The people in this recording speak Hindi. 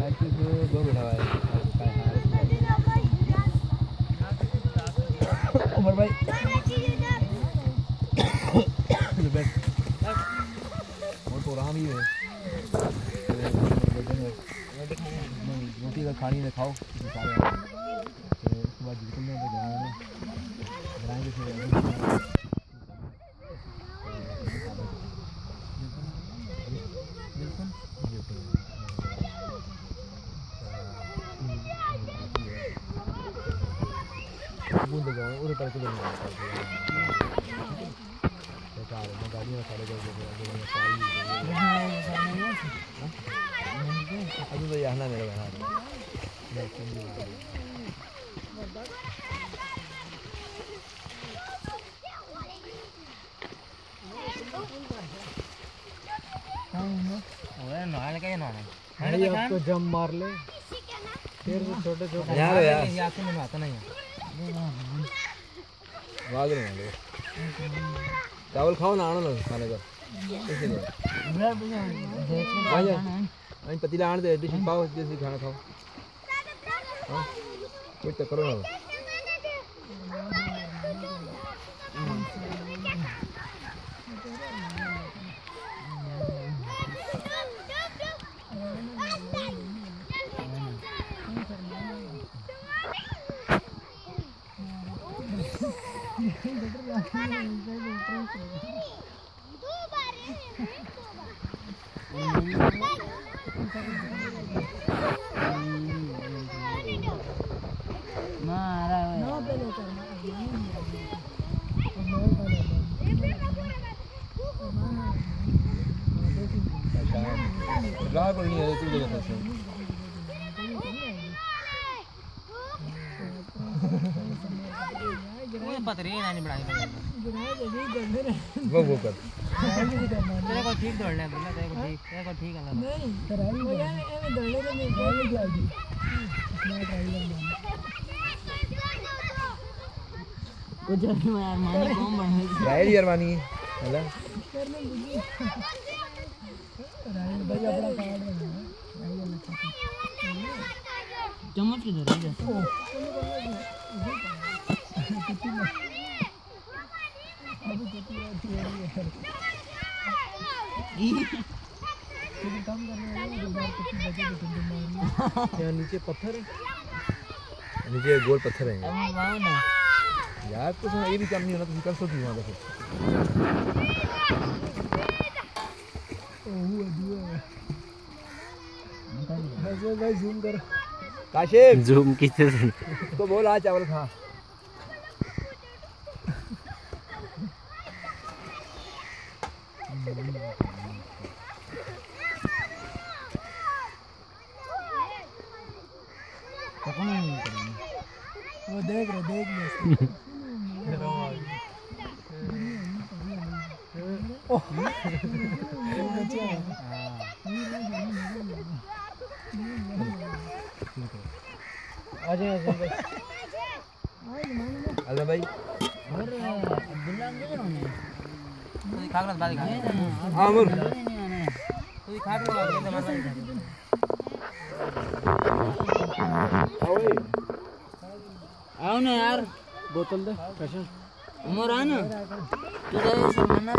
दो बैठा हुआ है उमर भाई और तो रहा भी है रोटी अगर खानी है खाओ सारे उसके बाद निकलने में ग्राएंगे फिर बूंद लगाओ उधर करके लेना बेकार है गाड़ियाँ सारे कर अभी तो यहाँ मेरा बना आपको जम मार ले फिर छोटे छोटे यार यार मैंने आता नहीं भाग रहे हैं चावल खाओ ना आना ना खाने का अभी पतीला आने दे डिश पाओ जैसे खाना खाओ कोई तो करो ना नहीं है तू देखो कोई पता नहीं ना बढ़ाई वो कर तेरे को ठीक दौड़ना है बोला तेरे को ठीक है नहीं कराई वो यार एवे दौड़ने में नहीं जाएगी मैं ट्राई लगा कुछ यार मानी कौन बना राइड यार मानी हेलो करने बुझी राइड भाई अपना कार्ड है चम्मच किधर है यहाँ नीचे पत्थर है नीचे गोल पत्थर है यार तो ये भी काम नहीं होना तो कर सकती वहाँ पे भाई जूम कर काशिफ जूम किसे तो बोल आ चावल खा वो देख रहे अल्लाह भाई और अब्दुल्ला अंदर तो खागला बाद खा हां मुर तो खा लो आओ ना यार बोतल दे कैसे उमर आ ना तू तो सामान ना